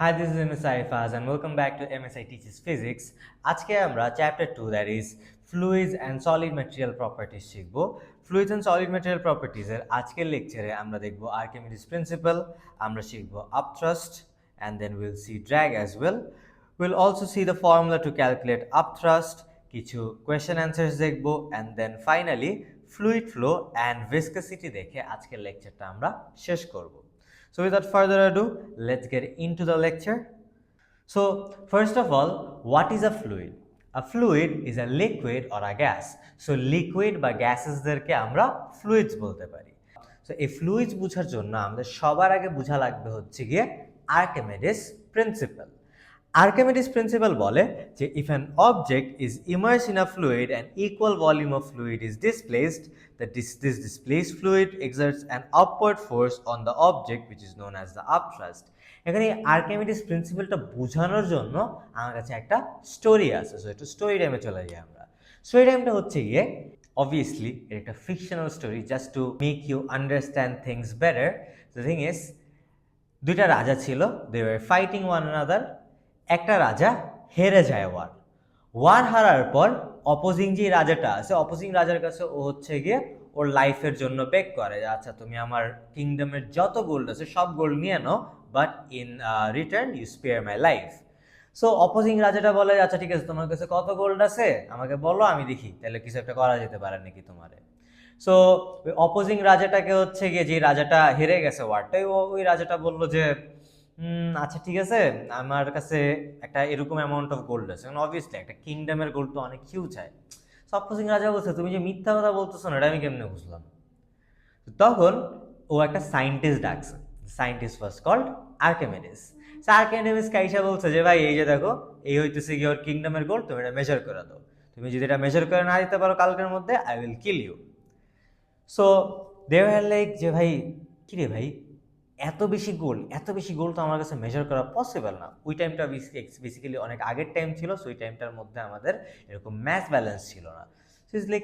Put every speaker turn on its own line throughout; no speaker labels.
Hi, this is MSI Faz and welcome back to MSI Teaches Physics. আজকে আমরা chapter 2 that is Fluids and Solid Material Properties শিখব। Fluids and Solid Material Properties এর আজকের লেকচারে আমরা দেখব Archimedes Principle, আমরা শিখব upthrust and then we'll see drag as well. We'll also see the formula to calculate upthrust, কিছু question answers দেখব and then finally fluid flow and viscosity দেখে আজকের লেকচারটা আমরা শেষ করব। So without further ado, let's get into the lecture. So first of all, what is a fluid? A fluid is a liquid or a gas. So liquid বা গ্যাসেসদেরকে আমরা fluids বলতে পারি। So এই fluids বোঝার জন্য আমাদের সবার আগে বোঝা লাগবে হচ্ছে গিয়ে Archimedes principle. Archimedes principle বলে যে if an object is immersed in a fluid and equal volume of fluid is displaced, that this displaced fluid exerts an upward force on the object which is known as the upthrust. এখানে Archimedes principleটা বোঝানোর জন্য আমার কাছে একটা story আছে। So একটু story টাইমে চলে যাই আমরা। স্টোরি টাইমটা হচ্ছে গিয়ে obviously এটা একটা fictional story just to make you understand things better. The thing is দুইটা রাজা ছিল, they were fighting one another. একটা রাজা হেরে যায় ওয়ার হারার পর অপোজিং যে রাজাটা আছে, অপোজিং রাজার কাছে ও হচ্ছে গিয়ে ওর লাইফের জন্য বেক করে, আচ্ছা তুমি আমার কিংডমের যত গোল্ড আছে সব গোল্ড নিয়ে নাও, but in return you spare my life. So opposing রাজাটা বলে আচ্ছা ঠিক আছে, তোমার কাছে কত গোল্ড আছে আমাকে বলো, আমি দেখি তাহলে কিছু একটা করা যেতে পারে নাকি তোমারে। সো ওই অপোজিং রাজাটাকে হচ্ছে গিয়ে, যে রাজাটা হেরে গেছে ওয়ারটাই, ওই রাজাটা বললো যে আচ্ছা ঠিক আছে, আমার কাছে একটা এরকম অ্যামাউন্ট অফ গোল্ড আছে। কারণ অবভিয়াসলি একটা কিংডমের গোল্ড তো অনেক হিউজ হয়। অপোজিং রাজা বলছে তুমি যে মিথ্যা কথা বলতেছো না, এটা আমি কেমনে বুঝলাম। তখন ও একটা সায়েন্টিস্ট ডাকছে। Scientist was called Archimedes. Archimedes কাইসা বলছে যে ভাই এই যে দেখো, এই হইতেছে কি ওর কিংডমের গোল্ড, তুমি এটা মেজার করে দাও। তুমি যদি এটা মেজার করে না দিতে পারো কালকের মধ্যে, I will kill you. So they were like যে ভাই কিরে ভাই, এত বেশি গোল তো আমার কাছে মেজার করা পসিবল না। ওই টাইমটা বেসিক্যালি অনেক আগের টাইম ছিল। সো ওই টাইমটার মধ্যে আমাদের এরকম ম্যাথ ব্যালেন্স ছিল না। সো ইজ লাইক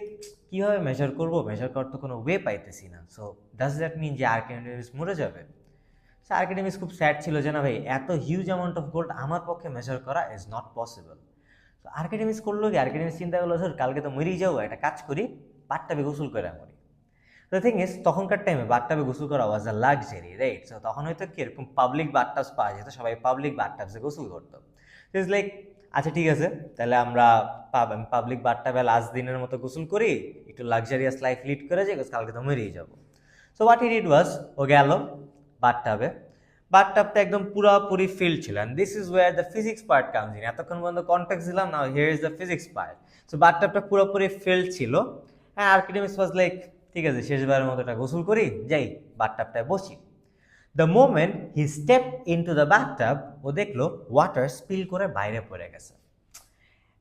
কীভাবে মেজার করবো, মেজার করার তো কোনো ওয়ে পাইতেছি না। সো ডাজ দ্যাট মিন যে আর্কিমিডিস মরে যাবে? সো আর্কিমিডিস খুব স্যাড ছিল যে না ভাই, এত হিউজ অ্যামাউন্ট অফ গোল্ড আমার পক্ষে মেজার করা ইজ নট পসিবল। তো আর্কিমিডিস করলো কি, আর্কিমিডিস চিন্তা করলো স্যার কালকে তো মরেই যাবো, একটা কাজ করি, বাথটাবে গোসল করে মরি। দ্য থিং ইজ তখনকার টাইমে বাথটাবে গোসল করা ওয়াজ আ লাক্সারি, রাইট? সো তখন হয়তো কি এরকম পাবলিক বাথটাবস পাওয়া যেত, সবাই পাবলিক বাথটাবসে গোসল করতো। ইজ লাইক আচ্ছা ঠিক আছে, তাহলে আমরা পাবলিক বাথটাবে লাস্ট দিনের মতো গোসল করি, একটু লাক্সারিয়াস লাইফ লিড করে যাই, কালকে তো মরেই যাবো। So what he did was, ও গেল বাথটাবে। বাথটাবটা একদম পুরোপুরি ফিল্ড ছিল, and this is where the physics part comes in. এতক্ষণ পর্যন্ত কনটেক্সট দিলাম, now here is the physics part. So বাথটাবটা পুরোপুরি ফিল্ড ছিল। হ্যাঁ, আর্কিমিডিস ওয়াজ লাইক ঠিক আছে, শেষবারের মতো একটা গোসল করি, যাই বাথটাবটায় বসি। The moment he step in to the bathtub, ও দেখলো ওয়াটার স্পিল করে বাইরে পড়ে গেছে।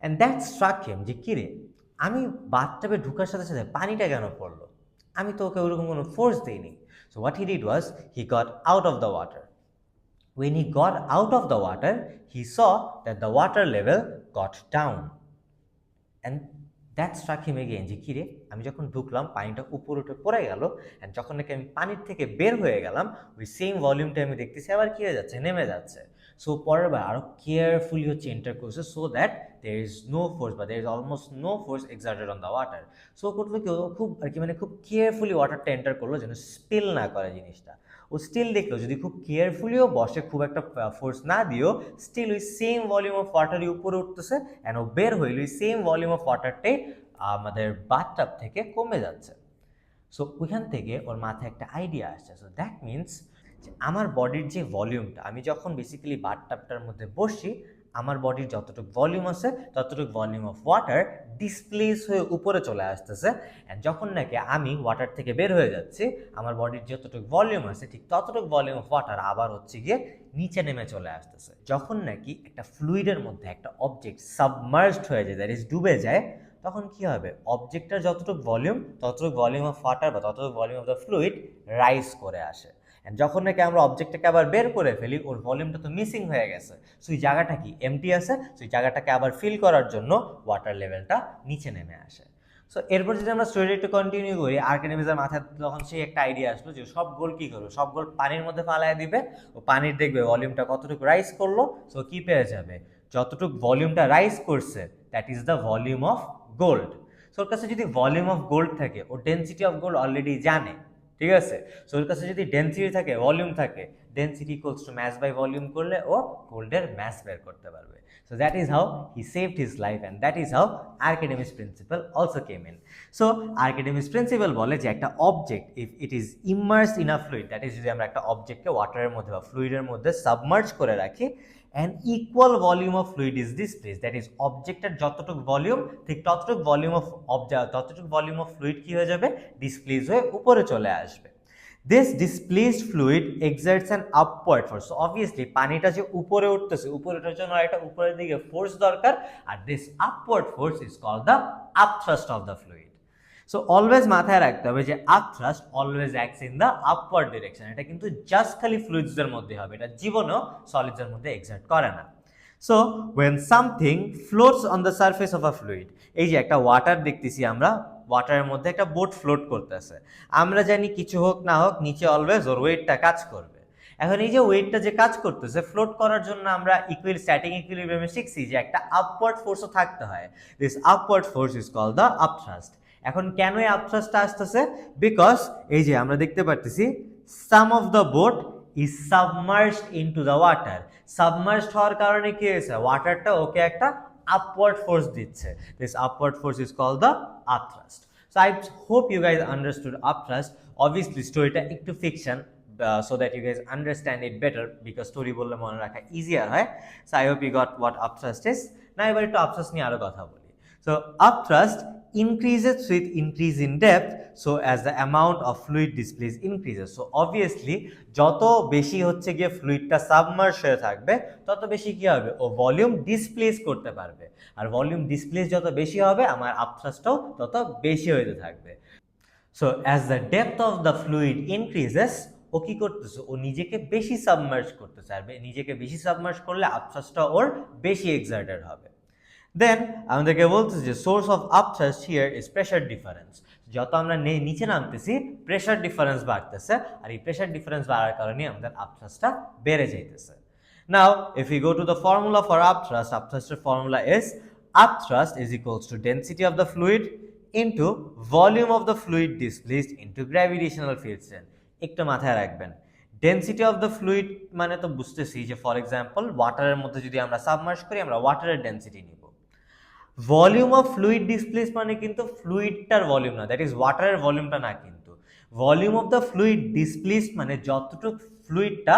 অ্যান্ড দ্যাট স্ট্রাক হিম যে কিরে, আমি বাথটাবে ঢুকার সাথে সাথে পানিটা কেন পড়লো, আমি তো ওকে ওরকম কোনো ফোর্স দিইনি। So what he did was he got out of the water. When he got out of the water, he saw that the water level got down. And that struck him again যে কিরে, আমি যখন ঢুকলাম পানিটা উপরে উঠে পড়ে গেল, অ্যান্ড যখন নাকি আমি পানির থেকে বের হয়ে গেলাম, ওই সেম ভলিউমটা আমি দেখতেছি আবার কী হয়ে যাচ্ছে, নেমে যাচ্ছে। সো পরের বার আরও কেয়ারফুলি হচ্ছে এন্টার করছে, so that there is no force বা there is almost no force exerted on the water. So করলো কি, ও খুব আর কি মানে খুব কেয়ারফুলি ওয়াটারটা এন্টার করলো যেন স্পিল না করে জিনিসটা। ও স্টিল দেখলো যদি খুব কেয়ারফুলিও বসে, খুব একটা ফোর্স না দিও, স্টিল ওই সেম ভলিউম অফ ওয়াটারই উপরে উঠতেছে, অ্যান্ড ও বের হইল ওই সেম ভলিউম অফ ওয়াটারটাই আমাদের বাথটাব থেকে কমে যাচ্ছে। সো ওইখান থেকে ওর মাথায় একটা আইডিয়া আসছে। সো দ্যাট মিনস যে আমার বডির যে ভলিউমটা, আমি যখন বেসিক্যালি বাথটাবটার মধ্যে বসি, আমার বডির যতটুকু ভলিউম আছে ততটুকু ভলিউম অফ ওয়াটার ডিসপ্লেস হয়ে উপরে চলে আসতেছে, অ্যান্ড যখন নাকি আমি ওয়াটার থেকে বের হয়ে যাচ্ছি, আমার বডির যতটুকু ভলিউম আছে ঠিক ততটুকু ভলিউম অফ ওয়াটার আবার হচ্ছে গিয়ে নিচে নেমে চলে আসতেছে। যখন নাকি একটা ফ্লুইডের মধ্যে একটা অবজেক্ট সাবমার্জড হয়ে যায়, দ্যাট ইজ ডুবে যায়, তখন কি হবে, অবজেক্টটার যতটুকু ভলিউম অফ ওয়াটার বা ততটুকু volume of the fluid rise করে আসে। অ্যান্ড যখন নাকি আমরা অবজেক্টটাকে আবার বের করে ফেলি, ওর ভলিউমটা তো মিসিং হয়ে গেছে। সো ওই জায়গাটা কি এমটি আছে, সো ওই জায়গাটাকে আবার ফিল করার জন্য ওয়াটার লেভেলটা নিচে নেমে আসে। সো এরপর যদি আমরা স্টোরিটা একটু কন্টিনিউ করি, আর্কিমিডিসের মাথায় তখন সেই একটা আইডিয়া আসলো যে সব গোল কি করবে, সব গোল পানির মধ্যে ফালায় দিবে, ও পানির দেখবে ভলিউমটা কতটুকু রাইজ করলো, সো কি পেয়ে যাবে, যতটুকু ভলিউমটা রাইজ করছে that is the volume of gold. So ওর কাছে যদি ভলিউম অফ গোল্ড থাকে, ও ডেনসিটি অফ গোল্ড অলরেডি জানে, ঠিক আছে। সো ওর কাছে যদি ডেনসিটি থাকে, ভলিউম থাকে, density equals to mass by volume করলে ও গোল্ডের ম্যাস বের করতে পারবে। So that is how he saved his life, and that is how Archimedes principle also came in. So Archimedes principle বলে যে একটা object if it is immersed in a fluid, that is যদি আমরা একটা অবজেক্টকে ওয়াটারের মধ্যে বা ফ্লুইডের মধ্যে সাবমার্জ করে রাখি, an equal volume of fluid is displaced, that is অবজেক্টের যতটুকু ভলিউম ঠিক ততটুকু ভলিউম অফ অবজেক্ট ততটুকু ভলিউম অফ ফ্লুইড কি হয়ে যাবে, ডিসপ্লেস হয়ে উপরে চলে আসবে। This displaced fluid exerts an upward force. So obviously পানিটা যে উপরে উঠতেছে, উপরে ওঠার জন্য একটা উপরের দিকে ফোর্স দরকার, আর this upward force is called the upthrust of the fluid. So always মাথায় রাখতে হবে যে upthrust always acts in the upward direction. এটা কিন্তু জাস্ট খালি ফ্লুইডস এর মধ্যে হবে, এটা জীবনেও সলিডস এর মধ্যে এক্সার্ট করে না। So when something floats on the surface of a fluid, এই যে একটা ওয়াটার দেখতেছি আমরা, ওয়াটারের মধ্যে একটা বোট ফ্লোট করতেছে, আমরা জানি কিছু হোক না হোক নিচে অলওয়েজ ওর ওয়েটটা কাজ করবে। এখন এই যে ওয়েটটা যে কাজ করতেছে, ফ্লোট করার জন্য আমরা স্ট্যাটিক ইকুইলিব্রিয়ামে শিখছি যে একটা আপওয়ার্ড ফোর্সও থাকতে হয়। This upward force is called the upthrust. এখন কেন এই আপথ্রাস্টটা আসতেছে, বিকজ এই যে আমরা দেখতে পারতেছি some of the boat is submerged into the water. Submerged হওয়ার কারণে কি হয়েছে, ওয়াটারটা ওকে একটা upward force দিচ্ছে। This upward force is called the upthrust. So I hope you guys understood upthrust. Obviously storyটা একটু fiction so that you guys understand it better, because story বললে মনে রাখা easier হয়। So I hope you got what upthrust is. Now এবার একটু upthrust নিয়ে আরো কথা বলি। So upthrust increases with increase in depth, so as the amount of fluid displaced increases. So obviously যত বেশি হচ্ছে গিয়ে ফ্লুইডটা সাবমার্জ হয়ে থাকবে, তত বেশি কি হবে, ও ভলিউম ডিসপ্লেস করতে পারবে, আর ভলিউম ডিসপ্লেস যত বেশি হবে আমার আপথ্রাস্টও তত বেশি হতে থাকবে। So as the depth of the fluid increases, ও কি করতেছে, ও নিজেকে বেশি সাবমার্জ করতেছে, আর নিজেকে বেশি সাবমার্জ করলে আপথ্রাস্টটা ওর বেশি এক্সার্টেড হবে। দেন আমাদেরকে বলতেছে যে source of upthrust here is pressure difference. যত আমরা নিচে নামতেছি প্রেশার ডিফারেন্স বাড়তেছে, আর এই প্রেশার ডিফারেন্স বাড়ার কারণে আমাদের আপথ্রাস্টটা বেড়ে যাইতেছে। Now if you go to the formula for upthrust, আপথ্রাস্টের formula is upthrust is equals to density of the fluid into volume of the fluid displaced into gravitational field strength. একটু মাথায় রাখবেন, ডেনসিটি অফ দ্য ফ্লুইড মানে তো বুঝতেছি যে for example ওয়াটারের মধ্যে যদি আমরা সাবমার্জ করি, আমরা ওয়াটারের ডেনসিটি নিব। ভলিউম অফ ফ্লুইড ডিসপ্লেস মানে কিন্তু ফ্লুইডটার ভলিউম না, দ্যাট ইজ ওয়াটারের ভলিউমটা না, কিন্তু volume of the fluid displace মানে যতটুকু ফ্লুইডটা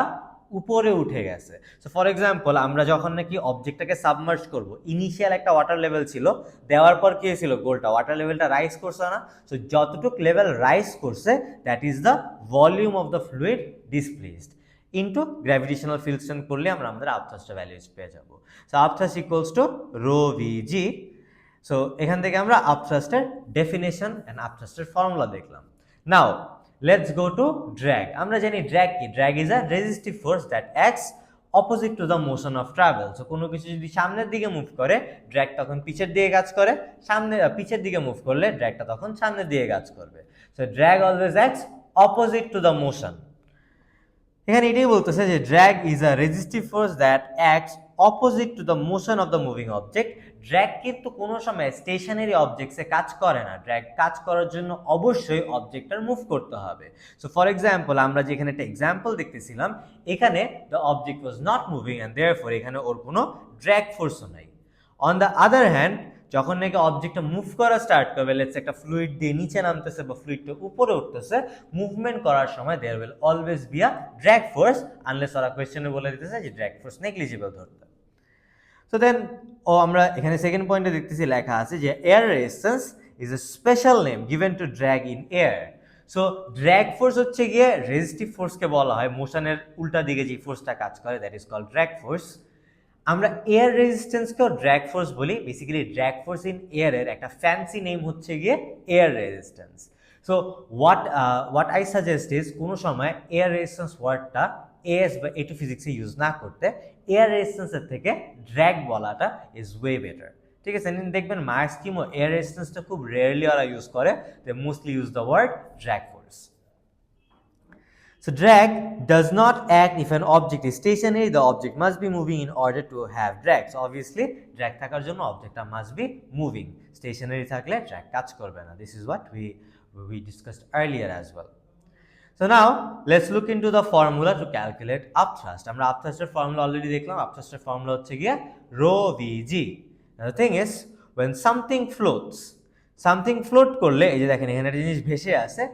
উপরে উঠে গেছে। সো ফর এক্সাম্পল আমরা যখন নাকি অবজেক্টটাকে সাবমার্জ করব, ইনিশিয়াল একটা ওয়াটার লেভেল ছিল, দেওয়ার পর কি হয়েছিল, গোলটা ওয়াটার লেভেলটা রাইজ করছে না, সো যতটুকু লেভেল রাইজ করছে that is the volume of the fluid displaced into gravitational field strength করলে আমরা আমাদের আপথ্রাস্টের ভ্যালুজ পেয়ে যাব। সো আপথ্রাস্ট ইকুয়ালস টু রো ভিজি। সো এখান থেকে আমরা আপথ্রাস্টের ডেফিনেশন এন্ড আপথ্রাস্টের ফর্মুলা দেখলাম। নাও let's go to drag. আমরা জানি drag কি, drag is a resistive force that acts opposite to the motion of travel. So কোনো কিছু যদি সামনের দিকে মুভ করে, drag তখন পিছের দিকে কাজ করে, পিছের দিকে মুভ করলে dragটা তখন সামনের দিকে কাজ করবে। So drag always acts opposite to the motion. এখানে এটাই বলতেছে যে drag is a resistive force that acts opposite to the motion of the moving object. Drag কিন্তু কোনো সময় স্টেশনারি অবজেক্টসে কাজ করে না, ড্র্যাগ কাজ করার জন্য অবশ্যই অবজেক্টটার মুভ করতে হবে। সো ফর এক্সাম্পল আমরা যেখানে একটা এক্সাম্পল দেখতেছিলাম, এখানে the object was not moving and therefore এখানে ওর কোনো ড্র্যাগ ফোর্সও নাই। অন দ্য আদার হ্যান্ড যখন নাকি অবজেক্টটা মুভ করা স্টার্ট করবে, লেটস একটা ফ্লুইড দিয়ে নিচে নামতেছে বা ফ্লুইডটা উপরে উঠতেছে, মুভমেন্ট করার সময় there will always be a drag force, unless ওরা কোয়েশ্চেনে বলে দিতেছে যে ড্র্যাগ ফোর্স নেগলিজিবল ধরতে। সো দেন আমরা এখানে সেকেন্ড পয়েন্টে দেখতেছি লেখা আছে যে air resistance is a special name given to drag in air. So drag force হচ্ছে গিয়ে রেজিস্টিভ ফোর্সকে বলা হয়, মোশনের উল্টা দিকে যে ফোর্সটা কাজ করে that is called drag force. আমরা এয়ার রেজিস্ট্যান্সকেও ড্র্যাগ ফোর্স বলি, বেসিক্যালি ড্র্যাগ ফোর্স ইন এয়ারের একটা ফ্যান্সি নেম হচ্ছে গিয়ে air resistance. So what I suggest is কোনো সময় এয়ার রেজিস্ট্যান্স ওয়ার্ডটা এএস বা A2 ফিজিক্সে ইউজ না করতে, এয়ার রেজিস্ট্যান্সের থেকে ড্র্যাগ বলাটা ইজ ওয়ে বেটার, ঠিক আছে, দেখবেন মাস কিমো এয়ার রেজিস্ট্যান্সটা খুব রেয়ারলি ওরা ইউজ করে, they mostly use the word drag force. So drag does not act if an object is stationary. The object must be moving in order to have drag. So obviously drag থাকার জন্য objectটা must be moving. Stationary থাকলে drag কাজ করবে না. This is what we discussed earlier as well. So now let's look into the formula to calculate upthrust. আমরা upthrust-এর formula already দেখলাম. Upthrust-এর formula হচ্ছে গিয়ে rho vg. Now the thing is, when something float করলে, এই যে দেখেন এখানে একটা জিনিস ভেসে আছে,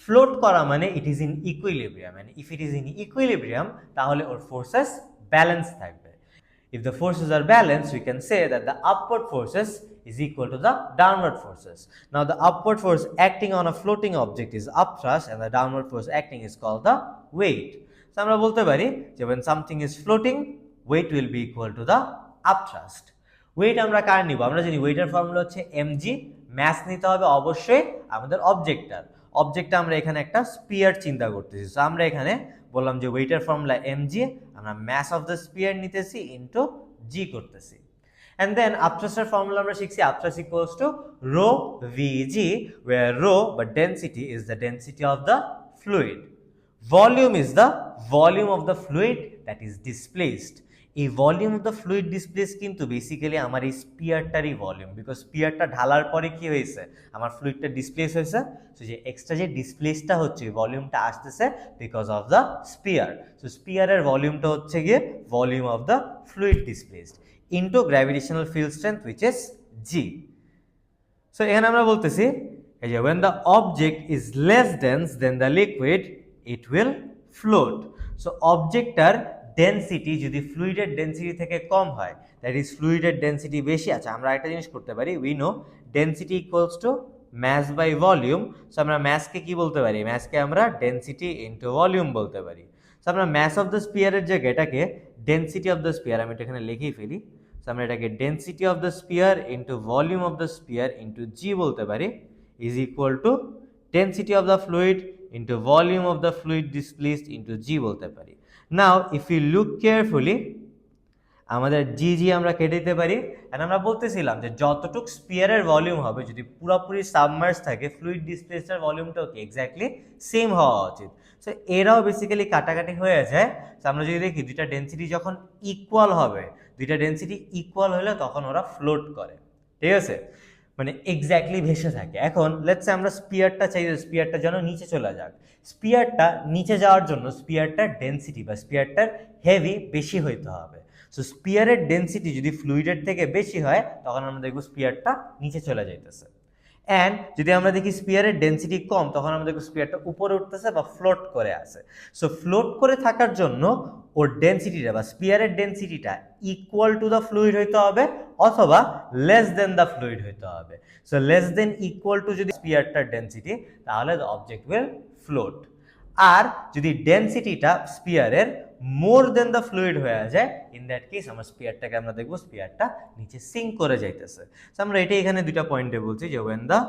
ফ্লোট করা মানে it is in equilibrium, and if it is in equilibrium তাহলে ওর ফোর্সেস ব্যালেন্স থাকবে। If the forces are balanced, we can say that the upward forces is equal to the downward forces. Now the upward force acting on a floating object is upthrust, and the downward force acting is called the weight. So আমরা বলতে পারি যে when something is floating, weight will be equal to the upthrust. Weight আমরা কার নিব? আমরা জানি ওয়েটের formula হচ্ছে mg, ম্যাস নিতে হবে অবশ্যই আমাদের অবজেক্টটা আমরা এখানে একটা স্পিয়ার চিন্তা করতেছি। সো আমরা এখানে বললাম যে ওয়েটের ফর্মুলা mg, আমরা ম্যাস অফ দ্য স্পিয়ার নিতেছি ইনটু g করতেছি। And then upthrust formula আমরা শিখছি upthrust equals to rho vg, where rho but density is the density of the fluid, volume is the volume of the fluid that is displaced. এই volume of the fluid displace কিন্তু basically আমার এই স্পিয়ারটারই volume, because স্পিয়ারটা ঢালার পরে কি হয়েছে, আমার ফ্লুইডটা ডিসপ্লেস হয়েছে। সো যে এক্সট্রা যে ডিসপ্লেসটা হচ্ছে ভলিউমটা আসতেছে because of the sphere. So স্পিয়ারের ভলিউমটা হচ্ছে গিয়ে volume of the fluid displaced into gravitational field strength which is g. So এখানে আমরা বলতেছি এই যে when the object is less dense than the liquid it will float. So অবজেক্টটার ডেনসিটি যদি ফ্লুইডের ডেনসিটি থেকে কম হয়, দ্যাট ইজ ফ্লুইডের ডেনসিটি বেশি আছে, আমরা একটা জিনিস করতে পারি, we know density equals to mass by volume. So আমরা ম্যাসকে কি বলতে পারি, ম্যাসকে আমরা ডেনসিটি ইনটু ভলিউম বলতে পারি। সো আমরা ম্যাস অফ দ্য স্পিয়ারের জায়গায় এটাকে ডেনসিটি অফ দ্য স্পিয়ার, আমি এটা এখানে লিখেই ফেলি। সো আমরা এটাকে density of the sphere into volume of the sphere into g বলতে পারি, is equal to density of the fluid into volume of the fluid displaced into g বলতে পারি। Now if you look carefully, আমাদের g আমরা কেটে দিতে পারি। And আমরা বলতেছিলাম যে যতটুকু স্পিয়ারের ভলিউম হবে, যদি পুরোপুরি সাবমার্জ থাকে, ফ্লুইড ডিসপ্লেসডের ভলিউমটাও কি এক্স্যাক্টলি সেম হওয়া উচিত। সো এরাও বেসিক্যালি কাটাকাটি হয়ে যায়। সো আমরা যদি দেখি দুইটা ডেনসিটি যখন ইকুয়াল হবে, দুইটা ডেনসিটি ইকুয়াল হলে তখন ওরা ফ্লোট করে, ঠিক আছে, মানে এক্স্যাক্টলি ভেসে থাকে। এখন লেটস সে আমরা স্পিয়ারটা চাই, স্পিয়ারটা যেন নিচে চলে যাক। স্পিয়ারটা নিচে যাওয়ার জন্য স্পিয়ারটার ডেনসিটি বা স্পিয়ারটার হেভি বেশি হইতে হবে। সো স্পিয়ারের ডেনসিটি যদি ফ্লুইডের থেকে বেশি হয় তখন আমরা দেখব স্পিয়ারটা নিচে চলে যাইতেছে। অ্যান্ড যদি আমরা দেখি স্পিয়ারের ডেনসিটি কম, তখন আমরা দেখব স্পিয়ারটা উপরে উঠতেছে বা ফ্লোট করে আছে। সো ফ্লোট করে থাকার জন্য ওর ডেনসিটিটা বা স্পিয়ারের ডেনসিটিটা ইকুয়াল টু দ্য ফ্লুইড হইতে হবে অথবা লেস দেন দ্য ফ্লুইড হইতে হবে। So less than equal to যদি স্পিয়ারটার ডেনসিটি, তাহলে দ্য অবজেক্ট উইল ফ্লোট। আর যদি ডেনসিটিটা স্পিয়ারের মোর দেন দ্য ফ্লুইড হয়ে যায়, ইন দ্যাট কেস আমার স্পিয়ারটাকে আমরা দেখবো স্পিয়ারটা নিচে সিঙ্ক করে যাইতেছে। সো আমরা এটাই এখানে দুইটা পয়েন্টে বলছি যে when the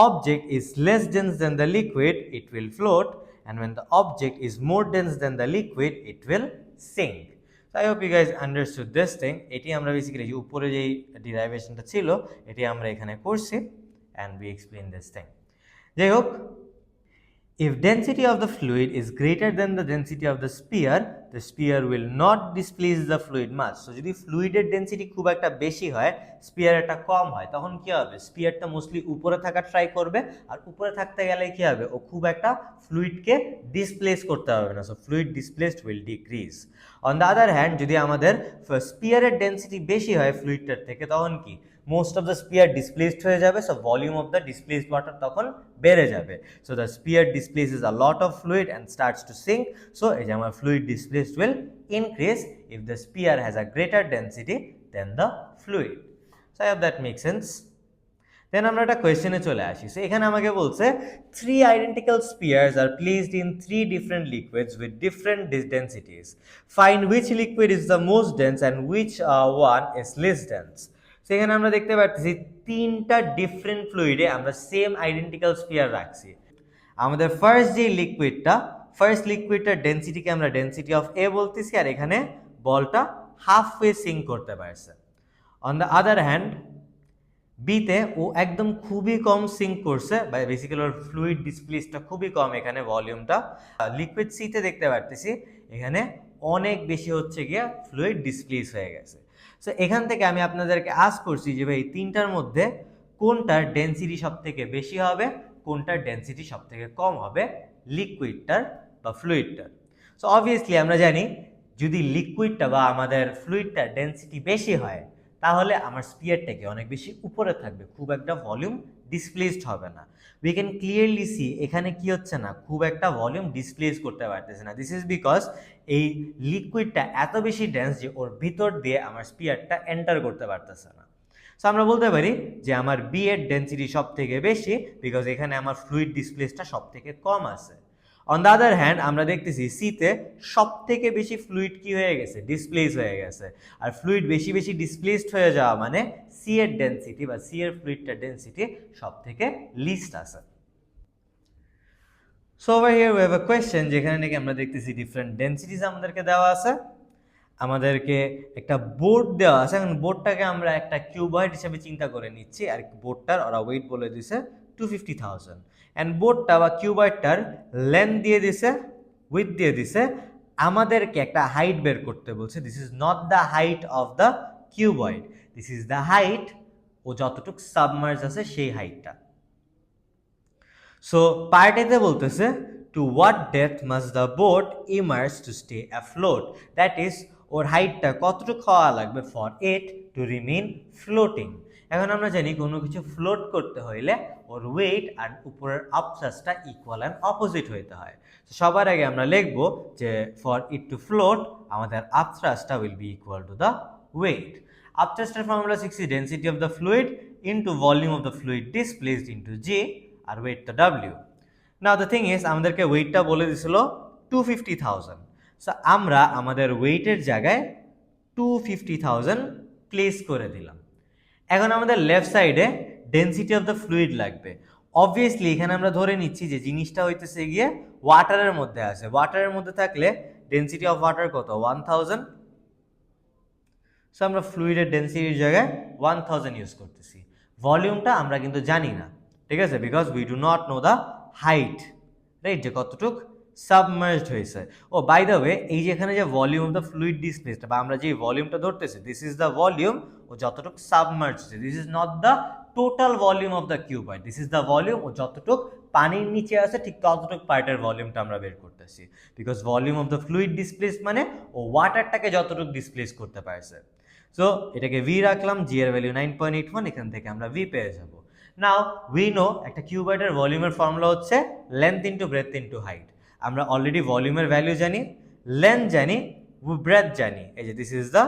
object is less dense than the liquid it will float, and when the object is more dense than the liquid it will sink. So I hope you guys understood this thing. এটি আমরা basically যে উপরে যেই ডিরাইভেশনটা ছিল এটি আমরা এখানে করছি, and we explain this thing. যাই হোক, if density of the fluid is greater than the density of the sphere will not displace the fluid much. So যদি ফ্লুইডের ডেনসিটি খুব একটা বেশি হয়, স্পিয়ার একটা কম হয়, তখন কি হবে, স্পিয়ারটা মোস্টলি উপরে থাকার ট্রাই করবে, আর উপরে থাকতে গেলে কি হবে, ও খুব একটা ফ্লুইডকে ডিসপ্লেস করতে হবে না। So fluid displaced will decrease. On the other hand, যদি আমাদের স্পিয়ারের ডেনসিটি বেশি হয় ফ্লুইডটার থেকে, তখন কি most of the sphere displaced হয়ে যাবে, so volume of the displaced water তখন বেড়ে যাবে। So the sphere displaces a lot of fluid and starts to sink, so এই যে আমার fluid displaced will increase if the sphere has a greater density than the fluid. So I hope that makes sense. Then আমরা একটা কোয়েশ্চেনে চলে আসি। So এখানে আমাকে বলছে 3 identical spheres are placed in 3 different liquids with different densities. Find which liquid is the most dense and which one is less dense. সেখানে আমরা দেখতে পাচ্ছি তিনটা ডিফারেন্ট ফ্লুইডে আমরা সেম আইডেন্টিক্যাল স্পিয়ার রাখছি। আমাদের ফার্স্ট লিকুইডটার ডেনসিটিকে আমরা ডেনসিটি অফ এ বলতেছি, আর এখানে বলটা হাফ ওয়ে সিঙ্ক করতে পারছে। অন দ্য আদার হ্যান্ড বিতে ও একদম খুবই কম সিঙ্ক করছে, বা বেসিক্যালি ওর ফ্লুইড ডিসপ্লেসটা খুবই কম, এখানে ভলিউমটা। লিকুইড সিতে দেখতে পারতেছি এখানে অনেক বেশি হচ্ছে গিয়া ফ্লুইড ডিসপ্লেস হয়ে গেছে। সো এখান থেকে আমি আপনাদেরকে আস্ক করছি যে ভাই তিনটার মধ্যে কোনটার ডেন্সিটি সব থেকে বেশি হবে, কোনটার ডেন্সিটি সব থেকে কম হবে, লিকুইডটার বা ফ্লুইডটার। সো অবভিয়াসলি আমরা জানি যদি লিকুইডটা বা আমাদের ফ্লুইডটার ডেন্সিটি বেশি হয় তাহলে আমার স্পিয়ারটাকে অনেক বেশি উপরে থাকবে, খুব একটা ভলিউম ডিসপ্লেসড হবে না। উই ক্যান ক্লিয়ারলি সি এখানে কি হচ্ছে না, খুব একটা ভলিউম ডিসপ্লেস করতে পারতেছে না। দিস ইজ বিকজ এই লিকুইডটা এত বেশি ডেন্স যে ওর ভিতর দিয়ে আমার স্পিয়ারটা এন্টার করতে পারতেছে না। সো আমরা বলতে পারি যে আমার বি এর ডেন্সিটি সব থেকে বেশি, বিকজ এখানে আমার ফ্লুইড ডিসপ্লেসটা সব থেকে কম আছে। অন দ্য আদার হ্যান্ড আমরা দেখতেছি সিতে সব থেকে বেশি ফ্লুইড কি হয়ে গেছে, ডিসপ্লেস হয়ে গেছে। আর ফ্লুইড বেশি বেশি ডিসপ্লেসড হয়ে যাওয়া মানে সি এর ডেন্সিটি বা সি এর ফ্লুইডটার ডেন্সিটি সব থেকে লিস্ট আছে। So over here we have a question, যেখানে নাকি আমরা দেখতেছি ডিফারেন্ট ডেন্সিটিস আমাদেরকে দেওয়া আছে, আমাদেরকে একটা বোর্ড দেওয়া আছে। এখন বোর্ডটাকে আমরা একটা কিউবয়েড হিসেবে চিন্তা করে নিচ্ছি, আর বোর্ডটার ওরা ওয়েট বলে দিছে 250,000, অ্যান্ড বোর্ডটা বা কিউবয়েডটার লেন্থ দিয়ে দিছে, উইথ দিয়ে দিছে, আমাদেরকে একটা হাইট বের করতে বলছে। This is not the height of the cuboid, this is the height ও যতটুকু সাবমার্জ আছে সেই হাইটটা। সো পার্ট এতে বলতেছে to what depth must the boat emerge to stay afloat, that is ওর হাইটটা কতটুকু হওয়া লাগবে for it to remain floating. এখন আমরা জানি কোনো কিছু ফ্লোট করতে হইলে ওর ওয়েট আর উপরের আপথ্রাস্টটা ইকুয়াল অ্যান্ড অপোজিট হইতে হয়। সবার আগে আমরা লিখব যে ফর ইট টু ফ্লোট আমাদের আপথ্রাস্টটা will be equal to the weight. আপথ্রাস্টের ফর্মুলা শিখছি density of the fluid into volume of the fluid displaced into g, আর ওয়েটটা W. Now the thing is আমাদেরকে ওয়েটটা বলে দিছিল 250,000। সো আমরা আমাদের ওয়েটের জায়গায় 250,000 প্লেস করে দিলাম। এখন আমাদের লেফট সাইডে ডেন্সিটি অফ দ্য ফ্লুইড লাগবে। অবভিয়াসলি এখানে আমরা ধরে নিচ্ছি যে জিনিসটা হইতেছে গিয়ে ওয়াটারের মধ্যে আছে, ওয়াটারের মধ্যে থাকলে ডেন্সিটি অফ ওয়াটার কত, 1000। সো আমরা ফ্লুইডের ডেন্সিটির জায়গায় 1000 ইউজ করতেছি। ভলিউমটা আমরা কিন্তু জানি না, ঠিক আছে, because we do not know the height, right, যে কতটুক সাবমার্জড হয়েছে। ও বাই দ্য ওয়ে, এই যে এখানে যে volume of the fluid displaced বা আমরা যে ভলিউমটা ধরতেছি, দিস ইজ দ্য ভলিউম ও যতটুক সাবমার্জ হয়েছে। This is not the total volume of the cuboid, this is the volume ও যতটুক পানির নিচে আছে ঠিক ততটুক পার্টের ভলিউমটা আমরা বের করতেছি, because volume of the fluid displace মানে ও ওয়াটারটাকে যতটুক ডিসপ্লেস করতে পারছে। সো এটাকে ভি রাখলাম, জি এর ভ্যালু 9.81, এখান থেকে আমরা ভি পেয়ে যাব। নাও উই নো একটা কিউবয়েডের ভলিউমের ফর্মুলা হচ্ছে length into breadth into height. আমরা অলরেডি ভলিউমের ভ্যালু জানি, লেন্থ জানি, ব্রেথ জানি। এই যে this is the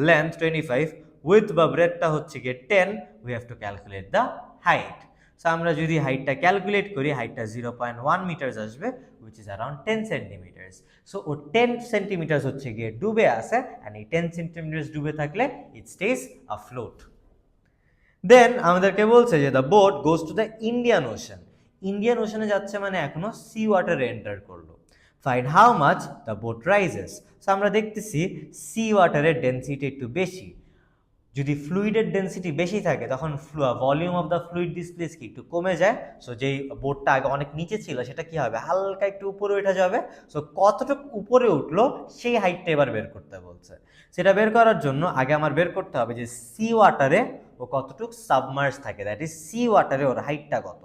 length 25, with বা ব্রেথটা হচ্ছে গিয়ে 10, we have to calculate the height. So আমরা যদি হাইটটা ক্যালকুলেট করি, হাইটটা 0.1 মিটার্স আসবে, which is around 10 centimetres. So ও 10 সেন্টিমিটার্স হচ্ছে গিয়ে ডুবে আছে, অ্যান্ড এই 10 সেন্টিমিটার্স ডুবে থাকলে ইট স্টেজ আফ্লোট। দেন আমাদেরকে বলছে যে the boat goes to the Indian ocean. Indian ওশানে যাচ্ছে মানে এখনো সি ওয়াটারে এন্টার করলো। Find how much the boat rises. So আমরা দেখতেছি সি ওয়াটারের ডেন্সিটি একটু বেশি। যদি ফ্লুইডের ডেন্সিটি বেশি থাকে তখন volume of the fluid displace কি একটু কমে যায়। সো যেই বোটটা আগে অনেক নিচে ছিল সেটা কি হবে, হালকা একটু উপরে উঠে যাবে। সো কতটুকু উপরে উঠলো সেই হাইটটা এবার বের করতে বলছে। সেটা বের করার জন্য আগে আমার বের করতে হবে যে সি ওয়াটারে ও কতটুকু সাবমার্জ থাকে, দ্যাট ইজ সি ওয়াটারে ওর হাইটটা কত।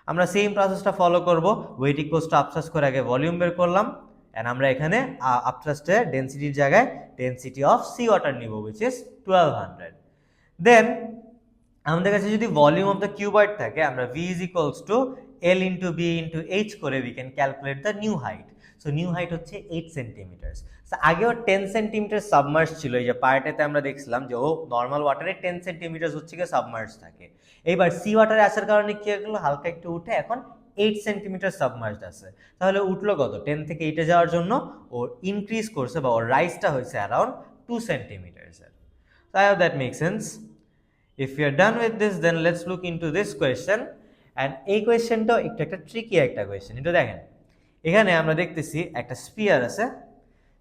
আমরা সেম প্রসেসটা ফলো করব, ওয়েট ইকুয়ালস টু আপথ্রাস্ট করে আগে ভলিউম বের করলাম, অ্যান্ড আমরা এখানে আপথ্রাস্টের ডেন্সিটির জায়গায় ডেন্সিটি অফ সি ওয়াটার নিব, উইচ ইজ 1200। দেন আমাদের কাছে যদি ভলিউম অফ দ্য কিউবয়েড থাকে, আমরা V is equals to L into B into H করে we can calculate the new height. So new height হচ্ছে 8 সেন্টিমিটার্স। সো আগেও 10 centimetre submerge ছিল, এই যে পার্টেতে আমরা দেখছিলাম যে ও নর্মাল ওয়াটারে 10 সেন্টিমিটার হচ্ছে গিয়ে সাবমার্জ থাকে। এইবার সি ওয়াটারে আসার কারণে কি হলো, হালকা একটু উঠে এখন 8 সেন্টিমিটার সাবমার্জড আছে। তাহলে উঠলো কত, 10 থেকে 8-এ যাওয়ার জন্য ও ইনক্রিজ করছে বা ওর রাইজটা হয়েছে around 2 সেন্টিমিটার্সের। So I hope that makes sense. If we are done with this, then let's look into this question. And এই কোয়েশ্চেনটাও একটু একটা ট্রিকি একটা কোয়েশ্চেন। এটা দেখেন, এখানে আমরা দেখতেছি একটা স্পিয়ার আছে,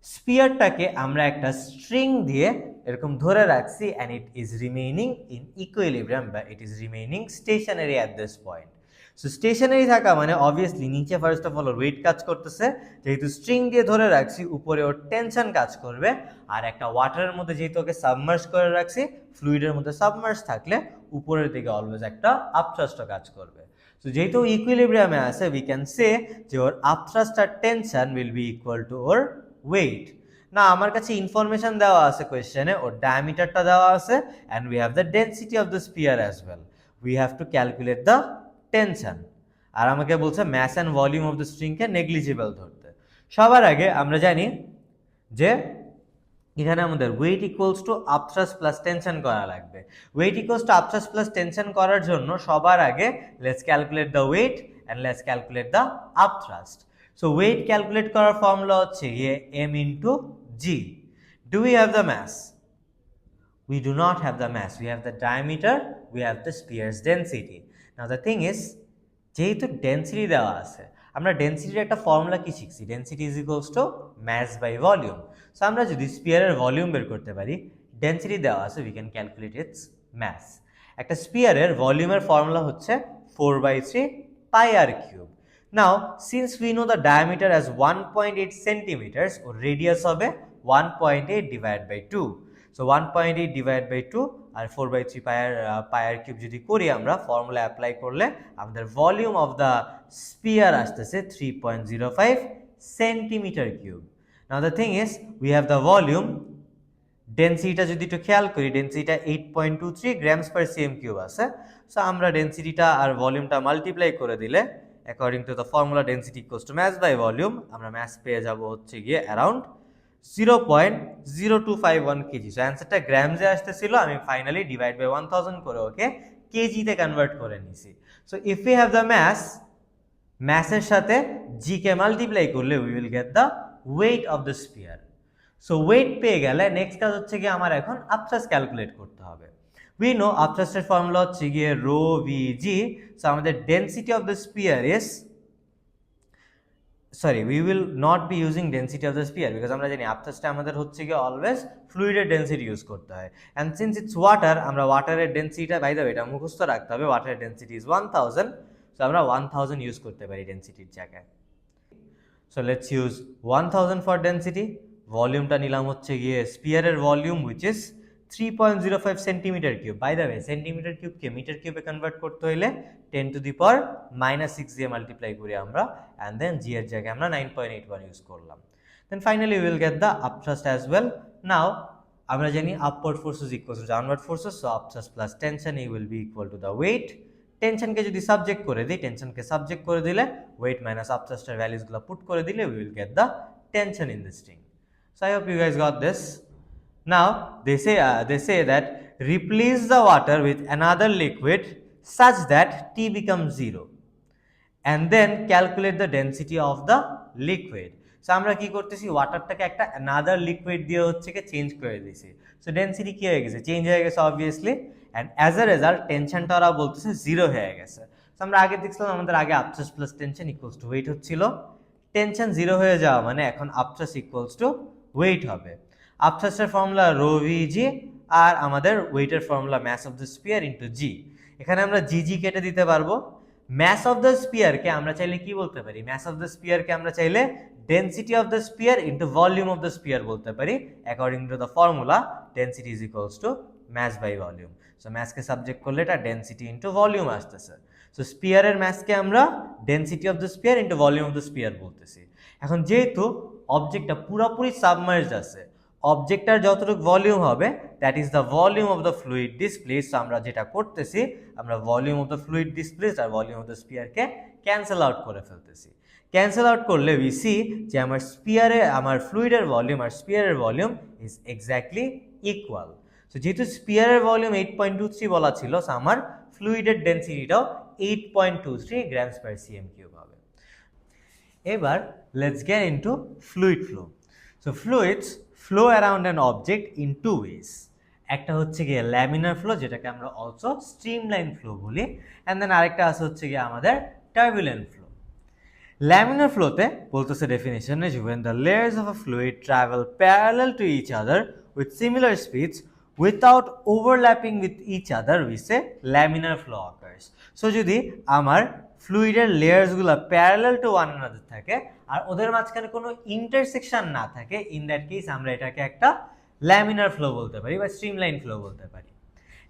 স্পিয়ারটাকে আমরা একটা স্ট্রিং দিয়ে এরকম ধরে রাখছি and it is remaining in equilibrium বা it is remaining stationary at this point. So stationary থাকা মানে অবভিয়াসলি নিচে ফার্স্ট অফ অল ওয়েট কাজ করতেছে, যেহেতু স্ট্রিং দিয়ে ধরে রাখছি উপরে ওর টেনশন কাজ করবে, আর একটা ওয়াটারের মধ্যে যেহেতু ওকে সাবমার্জ করে রাখছি, ফ্লুইডের মধ্যে সাবমার্জ থাকলে উপরের দিকে অলওয়েজ একটা আপথ্রাস্ট কাজ করবে। সো যেহেতু ইকুইলিব্রিয়ামে আছে উই ক্যান সে যে ওর আপথ্রাস্ট আর tension will be equal to ওর ওয়েট। না আমার কাছে ইনফরমেশন দেওয়া আছে কোয়েশ্চেনে, ওর ডায়ামিটারটা দেওয়া আছে and we have the density of the sphere as well, we have to calculate the tension. আর আমাকে বলছে mass and volume of the স্ট্রিংকে নেগলিজিবল ধরতে। সবার আগে আমরা জানি যে এখানে আমাদের weight equals to upthrust plus tension করা লাগবে। Weight equals to upthrust plus tension করার জন্য সবার আগে let's calculate the weight and let's calculate the upthrust. So weight calculate করার ফর্মুলা হচ্ছে m into g. Do we have the mass? We do not have the mass. We have the diameter, we have the sphere's density. Now the thing is, যেহেতু density দেওয়া আছে, আমরা ডেন্সিটির একটা formula কি শিখছি, density is equals to mass by volume. So আমরা যদি স্পিয়ারের ভলিউম বের করতে পারি, ডেন্সিটি দেওয়া আছে, we can calculate its mass. একটা স্পিয়ারের ভলিউমের ফর্মুলা হচ্ছে 4/3 পাই আর cube. Now since we know the diameter as 1.8 centimetres, ও রেডিয়াস হবে 1.8 divide by 2। So 1.8 divide by 2 আর 4/3 পাই আর কিউব যদি করি আমরা ফর্মুলা অ্যাপ্লাই করলে আমাদের ভলিউম অফ দ্য স্পিয়ার আসতেছে 3.05 centimetre cube. Now the thing is we have the volume, ডেন্সিটিটা যদি একটু খেয়াল করি, ডেন্সিটিটা 8.23 গ্রামস পার সিএম কিউব আছে। সো আমরা ডেন্সিটিটা আর ভলিউমটা মাল্টিপ্লাই করে দিলে according to the formula density equals to mass by volume, আমরা ম্যাস পেয়ে যাব হচ্ছে গিয়ে অ্যারাউন্ড 0.0251 কেজি। সো অ্যান্সারটা গ্রামসে আসতেছিল, আমি ফাইনালি ডিভাইড বাই 1000 করে ওকে কেজিতে কনভার্ট করে নিছি। So if you have the mass, ম্যাসের সাথে জি কে মাল্টিপ্লাই করলে we will get the weight of the sphere. So wait পেয়ে গেলে নেক্সট কাজ হচ্ছে গিয়ে আমার এখন আপথ্রাস্ট ক্যালকুলেট করতে হবে। উই নো আপথ্রাস্টের ফর্মুলা হচ্ছে গিয়ে রো ভি জি। সো আমাদের density of the spear is, sorry we will not be using density of the spear because আমরা জানি আপথ্রাস্টে আমাদের হচ্ছে গিয়ে অলওয়েজ ফ্লুইডের ডেন্সিটি ইউজ করতে হয়, অ্যান্ড সিন্স ইটস ওয়াটার আমরা ওয়াটারের ডেন্সিটিটা বাই দ্য ওয়ে এটা মুখস্থ রাখতে হবে, ওয়াটারের ডেন্সিটি ইজ 1000। সো আমরা 1000 ইউজ করতে পারি ডেন্সিটির জায়গায়। So let's use 1000 for density. ভলিউমটা নিলাম হচ্ছে গিয়ে স্পিয়ারের volume which is 3.05 centimetre cube. By the way centimetre কিউবকে মিটার কিউবে কনভার্ট করতে হলে 10 টু দি পাওয়ার -6 দিয়ে মাল্টিপ্লাই করি আমরা, অ্যান্ড দেন জি এর জায়গায় আমরা 9.81 ইউজ করলাম। Then finally will get the upthrust as well. নাও আমরা জানি upward forces equals to downward forces, so upthrust plus tension will be equal to the weight. টেনশনকে যদি সাবজেক্ট করে দিই, টেনশনকে সাবজেক্ট করে দিলে ওয়েট মাইনাস আপথ্রাস্টের ভ্যালুসগুলো পুট করে দিলে we will get the tension in the string. So I hope you guys got this. Now they say that replace the water with another liquid such that T becomes 0 and then calculate the density of the liquid. So আমরা কি করতেছি, ওয়াটারটাকে একটা another liquid দিয়ে হচ্ছে কি change করে দিয়েছি। So density কি হয়ে গেছে, চেঞ্জ হয়ে গেছে obviously, and as a result টেনশনটা ওরা বলতেছে 0 হয়ে গেছে। সো আমরা আগে দেখছিলাম আমাদের আগে upthrust plus tension equals to weight হচ্ছিল, টেনশন 0 হয়ে যাওয়া মানে এখন আপথ্রাস্ট ইকুয়ালস টু ওয়েট হবে। আপথ্রাস্টের ফর্মুলা রো ভি জি আর আমাদের ওয়েটের formula mass of the sphere into G. এখানে আমরা জি জি কেটে দিতে পারবো। ম্যাস অফ দ্য স্পিয়ারকে আমরা চাইলে কি বলতে পারি, ম্যাস অফ দ্য স্পিয়ারকে আমরা চাইলে density of the sphere into volume of the sphere বলতে পারি according to the formula density is equals to mass by volume. So ম্যাসকে সাবজেক্ট করলে এটা ডেন্সিটি ইন্টু ভলিউম আসতেছে। সো স্পিয়ারের ম্যাসকে আমরা density of the sphere into volume of the sphere বলতেছি। এখন যেহেতু অবজেক্টটা পুরোপুরি সাবমার্জড আছে, অবজেক্টটার যতটুকু ভলিউম হবে that is the volume of the fluid displace. আমরা যেটা করতেছি, আমরা volume of the fluid displace আর ভলিউম অফ দ্য স্পিয়ারকে ক্যান্সেল আউট করে ফেলতেছি। ক্যান্সেল আউট করলে উই সি যে আমার ফ্লুইডের ভলিউম আর স্পিয়ারের volume is exactly equal. So যেহেতু স্পিয়ারের ভলিউম 8.23 বলা ছিল, সো আমার ফ্লুইডের ডেন্সিটিটাও 8.23 গ্রামস পার সিএম কিউব হবে। এবার let's get into fluid flow. So fluids flow around an object in two ways. একটা হচ্ছে গিয়ে ল্যামিনার ফ্লো, যেটাকে আমরা অলসো স্ট্রিমলাইন ফ্লো বলি, অ্যান্ড দেন আরেকটা আছে হচ্ছে গিয়ে আমাদের টার্বুলেন্ট ফ্লো। ল্যামিনার ফ্লোতে বলতেছে definition is when the layers of a fluid travel parallel to each other with similar speeds without overlapping with each other we say laminar flow occurs. So যদি আমার ফ্লুইডের লেয়ার্সগুলো parallel to one another থাকে আর ওদের মাঝখানে কোনো intersection না থাকে, in that case আমরা এটাকে একটা ল্যামিনার ফ্লো বলতে পারি বা স্ট্রিমলাইন ফ্লো বলতে পারি।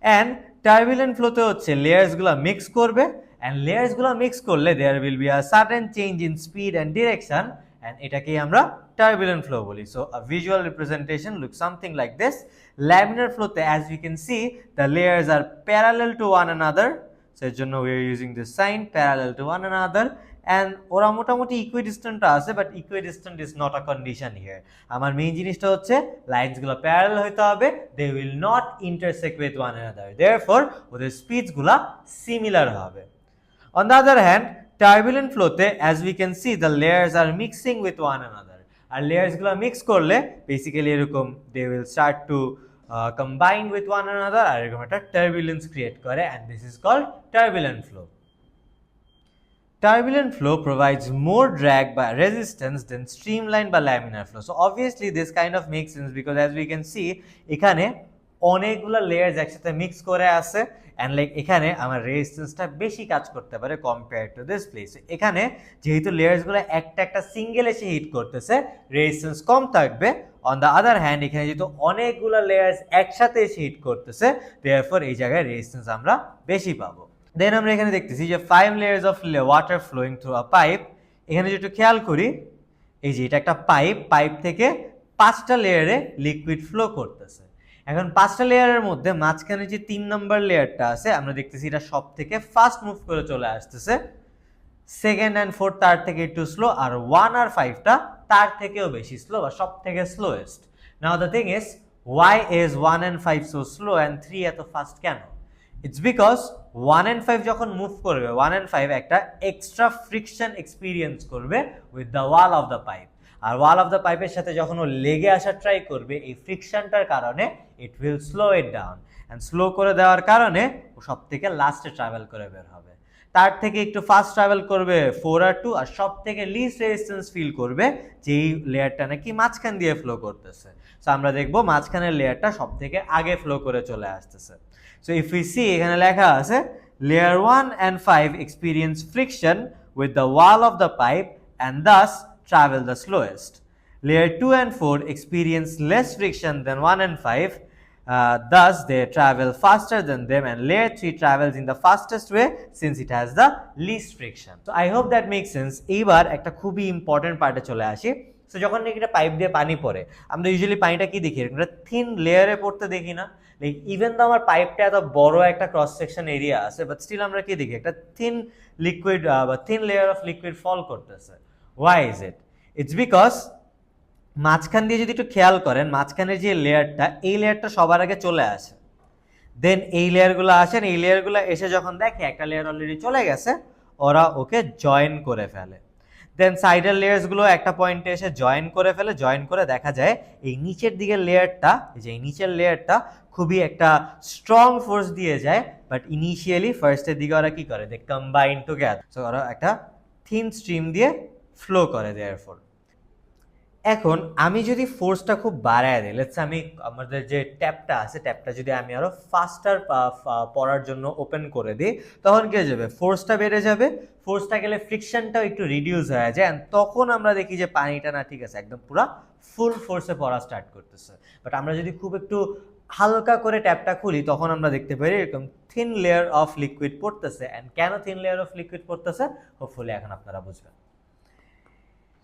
অ্যান্ড টার্বুলেন্ট ফ্লোতে হচ্ছে লেয়ার্সগুলো মিক্স করবে, অ্যান্ড লেয়ার্সগুলো মিক্স করলে there will be a certain change in speed and direction, and এটাকেই আমরা টার্বুলেন্ট ফ্লো বলি। So a visual representation look something like this. Laminar ফ্লোতে as we can see the layers are parallel to one another, so এর জন্য we are using this sign parallel to one another, and ওরা মোটামুটি equidistant আছে, but equidistant is not a condition here. আমার main জিনিসটা হচ্ছে লাইনসগুলো parallel হইতে হবে, they will not intersect with one another, therefore ওদের স্পিডসগুলো সিমিলার হবে। On the other hand, turbulent ফ্লোতে as we can see the layers are mixing with one another, আর লেয়ার্সগুলো মিক্স করলে বেসিক্যালি এরকম they will start to combine with one another আর এরকম একটা টার্বুলেন্স ক্রিয়েট করে, and this is called turbulent flow. Turbulent flow provides more drag by resistance than streamline by laminar flow. So obviously this kind of makes sense because as we can see এখানে অনেকগুলো layers একসাথে mix করে আছে, and like এখানে আমার রেজিস্ট্যান্সটা বেশি কাজ করতে পারে কম্পেয়ার টু দিস প্লেস। এখানে যেহেতু লেয়ার্সগুলো একটা একটা সিঙ্গেল এসে হিট করতেছে রেজিস্ট্যান্স কম থাকবে। অন দ্য আদার হ্যান্ড এখানে যেহেতু অনেকগুলো লেয়ার্স একসাথে এসে হিট করতেছে দেয়ারফর এই জায়গায় রেজিস্ট্যান্স আমরা বেশি পাবো। দেন আমরা এখানে দেখতেছি যে 5 layers of water flowing through a pipe. এখানে যদি একটু খেয়াল করি এই যে এটা একটা পাইপ, পাইপ থেকে 5টা লেয়ারে লিকুইড ফ্লো করতেছে। এখন 5টা লেয়ারের মধ্যে মাঝখানে যে 3 নম্বর লেয়ারটা আছে আমরা দেখতেছি এটা সব থেকে ফাস্ট মুভ করে চলে আসতেছে, সেকেন্ড অ্যান্ড ফোর্থ তার থেকে একটু স্লো, আর 1 আর 5টা তার থেকেও বেশি স্লো বা সব থেকে slowest. Now the thing is why is 1 and 5 so slow and 3 এত ফাস্ট কেন? It's because 1 and 5 যখন মুভ করবে 1 and 5 একটা এক্সট্রা ফ্রিকশন এক্সপিরিয়েন্স করবে with the wall of the pipe, আর ওয়াল অফ দ্য পাইপের সাথে যখন ও লেগে আসার ট্রাই করবে এই ফ্রিকশনটার কারণে it will slow it down, and slow করে দেওয়ার কারণে ও সব থেকে লাস্টে ট্রাভেল করে বের হবে। তার থেকে একটু ফাস্ট ট্রাভেল করবে 4 আর 2, আর সব থেকে লিস্ট রেজিস্ট্যান্স ফিল করবে যেই লেয়ারটা নাকি মাঝখান দিয়ে ফ্লো করতেছে। সো আমরা দেখবো মাঝখানের লেয়ারটা সব থেকে আগে ফ্লো করে চলে আসতেছে। সো ইফ উই সি এখানে লেখা আছে layer 1 and 5 experience friction with the wall of the pipe and thus travel the slowest. Layer 2 and 4 experience less friction than 1 and 5, thus they travel faster than them, and layer 3 travels in the fastest way since it has the least friction. So I hope that makes sense. এইবার একটা খুবই important পার্টে চলে আসি। So যখন একটা pipe দিয়ে পানি পড়ে আমরা ইউজুয়ালি পানিটা কি দেখি, একটা থিন লেয়ারে পড়তে দেখি না? লাইক ইভেন তো আমার পাইপটা এত বড় একটা ক্রস সেকশন এরিয়া আছে, বাট স্টিল আমরা কি দেখি একটা থিন লিকুইড বা thin layer of liquid fall করতেছে। Why is it? It's because মাঝখান দিয়ে যদি একটু খেয়াল করেন মাঝখানের যে লেয়ারটা এই লেয়ারটা সবার আগে চলে আসে, দেন এই লেয়ারগুলো আসেন, এই লেয়ারগুলো এসে যখন দেখে একটা লেয়ার অলরেডি চলে গেছে ওরা ওকে জয়েন করে ফেলে, দেন সাইডের লেয়ার্সগুলো একটা পয়েন্টে এসে জয়েন করে ফেলে, জয়েন করে দেখা যায় এই নিচের দিকের লেয়ারটা, এই যে নিচের লেয়ারটা খুবই একটা স্ট্রং ফোর্স দিয়ে যায়, বাট ইনিশিয়ালি ফার্স্টের দিকে ওরা কি করে, দে কম্বাইন টুগেদার, সো ওরা একটা থিন স্ট্রিম দিয়ে ফ্লো করে দেয়ারফর। এখন আমি যদি ফোর্সটা খুব বাড়ায় দিই, লেটস আমি আমাদের যে ট্যাপটা আছে ট্যাপটা যদি আমি আরো ফাস্টার পড়ার জন্য ওপেন করে দিই তখন কি হয়ে যাবে, ফোর্সটা বেড়ে যাবে, ফোর্সটা গেলে ফ্রিকশনটাও একটু রিডিউস হয়ে যায়, তখন আমরা দেখি যে পানিটা না ঠিক আছে একদম পুরো ফুল ফোর্সে পড়া স্টার্ট করতেছে। বাট আমরা যদি খুব একটু হালকা করে ট্যাপটা খুলি তখন আমরা দেখতে পারি এরকম থিন লেয়ার অফ লিকুইড পড়তেছে। অ্যান্ড কেন থিন লেয়ার অফ লিকুইড পড়তেছে হোপফুলি এখন আপনারা বুঝবেন।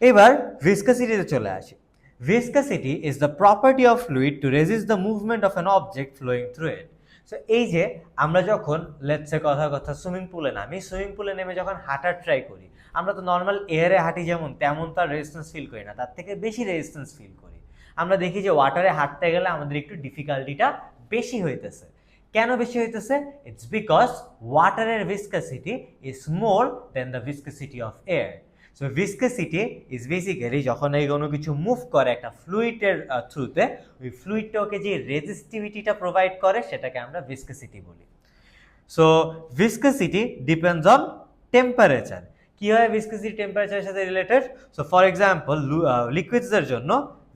এবার ভিসকাসিটিতে চলে আসি। Viscosity is the property of fluid to resist the movement of an object flowing through it. So এই যে আমরা যখন লেটস সে কথা সুইমিং পুলে নামি, সুইমিং পুলে নেমে যখন হাঁটার ট্রাই করি আমরা তো নর্মাল এয়ারে হাঁটি যেমন তেমন তার রেজিস্ট্যান্স ফিল করি না, তার থেকে বেশি রেজিস্ট্যান্স ফিল করি। আমরা দেখি যে ওয়াটারে হাঁটতে গেলে আমাদের একটু ডিফিকাল্টিটা বেশি হইতেছে। কেন বেশি হইতেছে? ইটস বিকজ ওয়াটারের viscosity is more than the viscosity of air. So viscosity is basically যখন এই কোনো কিছু মুভ করে একটা ফ্লুইডের থ্রুতে, ওই ফ্লুইডটা ওকে যে রেজিস্টিভিটিটা প্রোভাইড করে সেটাকে আমরা ভিসকাসিটি বলি। So viscosity depends on temperature. কিভাবে ভিসকোসিটি টেম্পারেচারের সাথে রিলেটেড? সো ফর এক্সাম্পল লিকুইডসের জন্য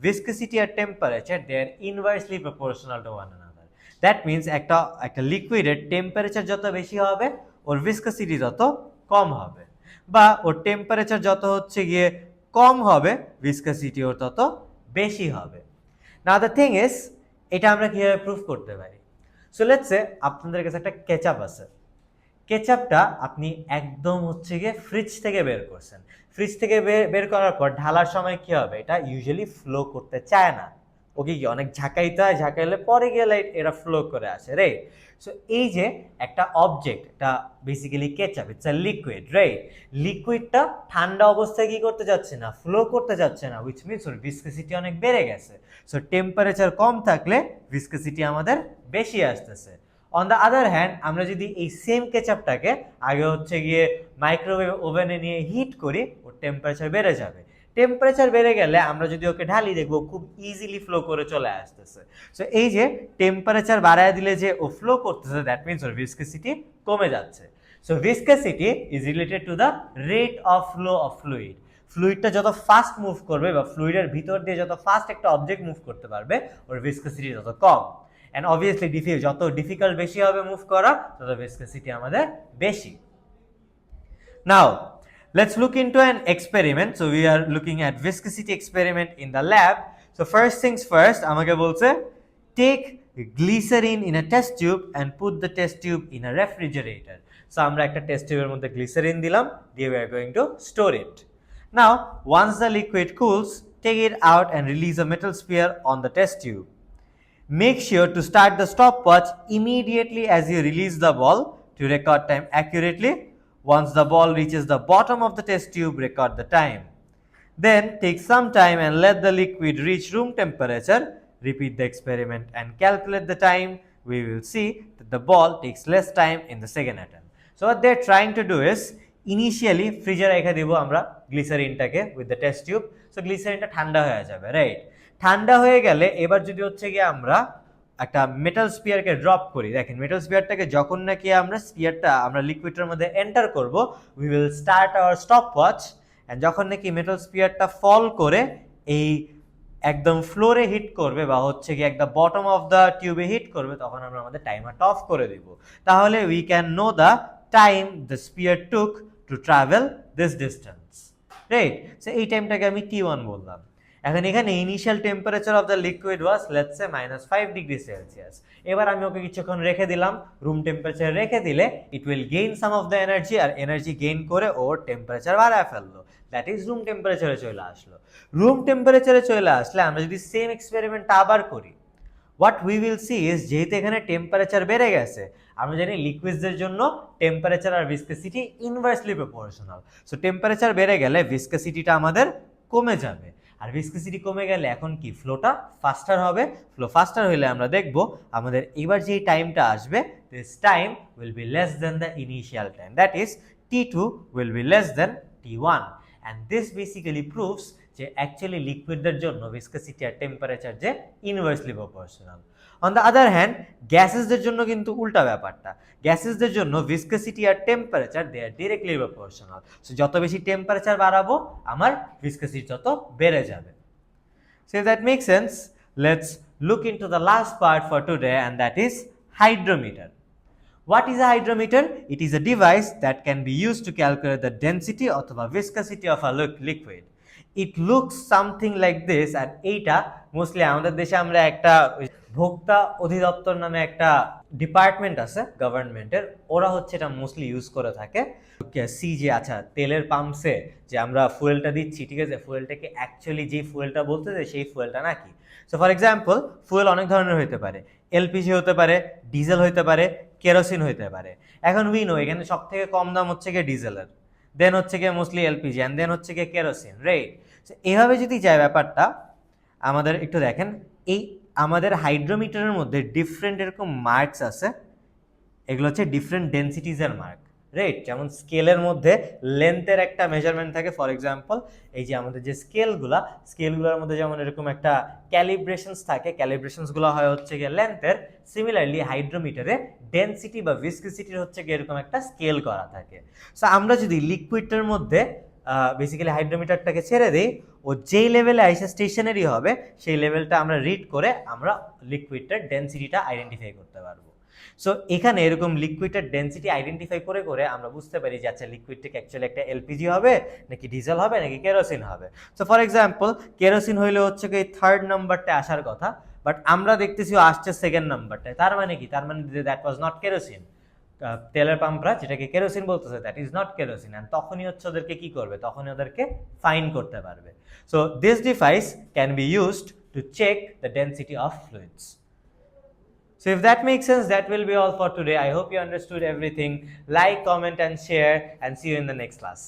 ভিসকোসিটি আর temperature they are inversely proportional to one another. That means একটা লিকুইডের টেম্পারেচার যত বেশি হবে ওর ভিসকোসিটি তত কম হবে, বা ওর টেম্পারেচার যত হচ্ছে গিয়ে কম হবে ভিসকোসিটি ওর তত বেশি হবে। নাও দ্য থিং ইজ, এটা আমরা কিভাবে প্রুফ করতে পারি? সো লেটস সে আপনাদের কাছে একটা কেচাপ আছে, কেচাপটা আপনি একদম হচ্ছে গিয়ে ফ্রিজ থেকে বের করছেন, ফ্রিজ থেকে বের করার পর ঢালার সময় কি হবে, এটা ইউজুয়ালি ফ্লো করতে চায় না, ওকে কি অনেক ঝাঁকাইতে হয়, ঝাঁকাইলে পরে গেলে এটা ফ্লো করে আসে, রাইট? সো এই যে একটা অবজেক্ট, এটা basically ketchup, it's a liquid, right? লিকুইডটা ঠান্ডা অবস্থায় কি করতে যাচ্ছে না, ফ্লো করতে যাচ্ছে না, হুইচ মিনস ওর ভিসকোসিটি অনেক বেড়ে গেছে। সো টেম্পারেচার কম থাকলে ভিসকোসিটি আমাদের বেশি আসতেছে। অন দ্য আদার হ্যান্ড, আমরা যদি এই সেম কেচাপটাকে আগে হচ্ছে গিয়ে মাইক্রোওয়েভ ওভেনে নিয়ে হিট করি, ওর টেম্পারেচার বেড়ে যাবে। টেম্পারেচার বেড়ে গেলে আমরা যদি ওকে ঢালি, দেখবো খুব ইজিলি ফ্লো করে চলে আসতেছে। সো এই যে টেম্পারেচার বাড়ায় দিলে যে ও ফ্লো করতেছে, দ্যাট মিনস ওর ভিসকোসিটি কমে যাচ্ছে। So viscosity is related to the rate of flow of fluid. ফ্লুইডটা যত ফাস্ট মুভ করবে বা ফ্লুইডের ভিতর দিয়ে যত ফাস্ট একটা অবজেক্ট মুভ করতে পারবে, ওর ভিসকোসিটি তত কম। And obviously যত ডিফিকাল্ট বেশি হবে মুভ করা, তত ভিসকোসিটি আমাদের বেশি। Now let's look into an experiment. So we are looking at viscosity experiment in the lab. So first things first, আমাকে বলছে take glycerin in a test tube and put the test tube in a refrigerator. So আমরা একটা test টিউবের মধ্যে glycerine দিলাম, দিয়ে we are going to store it. Now once the liquid cools, take it out and release a metal sphere on the test tube. Make sure to start the stopwatch immediately as you release the ball to record time accurately. Once the ball reaches the bottom of the test tube, record the time. Then take some time and let the liquid reach room temperature. Repeat the experiment and calculate the time. We will see that the ball takes less time in the second attempt. So what they're trying to do is, initially ফ্রিজে রেখে দিব আমরা গ্লিসারিনটাকে with the test tube. So গ্লিসারিনটা ঠান্ডা হয়ে যাবে, right? ঠান্ডা হয়ে গেলে এবার যদি হচ্ছে গিয়ে আমরা একটা মেটাল স্পিয়ারকে ড্রপ করি, দেখেন মেটাল স্পিয়ারটাকে যখন নাকি আমরা লিকুইডের মধ্যে এন্টার করব, we will start our stop watch, and যখন নাকি মেটাল স্পিয়ারটা ফল করে এই একদম ফ্লোরে হিট করবে বা হচ্ছে গিয়ে একদম বটম অফ দ্য টিউবে হিট করবে, তখন আমরা আমাদের টাইমারটা অফ করে দিব। তাহলে we can know the time the spear took to travel this distance, right? So এই টাইমটাকে আমি T1 বললাম। এখন এখানে initial temperature of the liquid was let's say -5 degree Celsius. এবার আমি ওকে কিছুক্ষণ রেখে দিলাম, রুম টেম্পারেচারে রেখে দিলে it will gain some of the energy, আর এনার্জি গেইন করে ওর টেম্পারেচার বাড়ায় ফেললো, দ্যাট ইজ রুম টেম্পারেচারে চলে আসলো। রুম টেম্পারেচারে চলে আসলে আমরা যদি সেম এক্সপেরিমেন্টটা আবার করি, what we will see is, যেহেতু এখানে টেম্পারেচার বেড়ে গেছে, আমরা জানি লিকুইডসের জন্য টেম্পারেচার আর viscosity inversely proportional. So temperature বেড়ে গেলে ভিসকোসিটিটা আমাদের কমে যাবে, আর ভিসকোসিটি কমে গেলে এখন কি ফ্লোটা ফাস্টার হবে। ফ্লো ফাস্টার হলে আমরা দেখব আমাদের এবার যে টাইমটা আসবে, this time will be less than the initial time, that is T2 will be less than T1, and this basically proves যে অ্যাকচুয়ালি লিকুইডদের জন্য ভিসকোসিটি আর টেম্পারেচার যে inversely proportional. On the other hand গ্যাসেসদের জন্য কিন্তু উল্টা ব্যাপারটা, গ্যাসেসদের জন্য ভিসকোসিটি আর temperature they are directly proportional. So যত বেশি টেম্পারেচার বাড়াবো আমার ভিসকোসিটি তত বেড়ে যাবে। So that make sense, let's look into the last part for today, and that is hydrometer. What is a hydrometer? It is a device that can be used to calculate the density অথবা viscosity of a liquid. It looks something like this, আর এইটা mostly আমাদের দেশে আমরা একটা ভোক্তা অধিদপ্তর নামে একটা ডিপার্টমেন্ট আছে গভর্নমেন্টের, ওরা হচ্ছে এটা মোস্টলি ইউজ করে থাকে। সি যে আচ্ছা তেলের পাম্পসে যে আমরা ফুয়েলটা দিচ্ছি, ঠিক আছে, ফুয়েলটাকে অ্যাকচুয়ালি যে ফুয়েলটা বলতেছে সেই ফুয়েলটা নাকি। সো ফর এক্সাম্পল ফুয়েল অনেক ধরনের হতে পারে, এলপিজি হতে পারে, ডিজেল হতে পারে, কেরোসিন হতে পারে। এখন উই নো এখানে সব থেকে কম দাম হচ্ছে গিয়ে ডিজেলের, দেন হচ্ছে গিয়ে মোস্টলি এলপিজি, অ্যান্ড দেন হচ্ছে গিয়ে কেরোসিন, রাইট? এভাবে যদি যায় ব্যাপারটা, আমাদের একটু দেখেন এই আমাদের হাইড্রোমিটারের মধ্যে ডিফারেন্ট এরকম মার্কস আছে, এগুলো হচ্ছে ডিফারেন্ট ডেন্সিটিজের মার্ক, রাইট? যেমন স্কেলের মধ্যে লেন্থের একটা মেজারমেন্ট থাকে, ফর এক্সাম্পল এই যে আমাদের যে স্কেলগুলোর মধ্যে যেমন এরকম একটা ক্যালিব্রেশনস থাকে, ক্যালিব্রেশনসগুলো হয় হচ্ছে গিয়ে লেন্থের। সিমিলারলি হাইড্রোমিটারে ডেনসিটি বা ভিস্কোসিটির হচ্ছে গিয়ে এরকম একটা স্কেল করা থাকে। সো আমরা যদি লিকুইডটার মধ্যে বেসিক্যালি হাইড্রোমিটারটাকে ছেড়ে দিই, ও যেই লেভেলে আইসে স্টেশনারি হবে সেই লেভেলটা আমরা রিড করে আমরা লিকুইডটার ডেনসিটিটা আইডেন্টিফাই করতে পারবো। সো এখানে এরকম লিকুইডের ডেনসিটি আইডেন্টিফাই করে করে আমরা বুঝতে পারি যে আচ্ছা লিকুইডটাকে অ্যাকচুয়ালি একটা এলপিজি হবে নাকি ডিজেল হবে নাকি কেরোসিন হবে। সো ফর এক্সাম্পল কেরোসিন হইলে হচ্ছে কি থার্ড নাম্বারটা আসার কথা, বাট আমরা দেখতেছি আসছে সেকেন্ড নাম্বারটায়। তার মানে কি? তার মানে দ্যাট ওয়াজ নট কেরোসিন। তেলের পাম্পরা যেটাকে কেরোসিন বলতেছে that is not kerosene, and তখনই হচ্ছে ওদেরকে কি করবে? তখনই ওদেরকে ফাইন করতে পারবে। So this device can be used to check the density of fluids. So if that makes sense, that will be all for today. I hope you understood everything. Like, comment and share, and see you in the next class.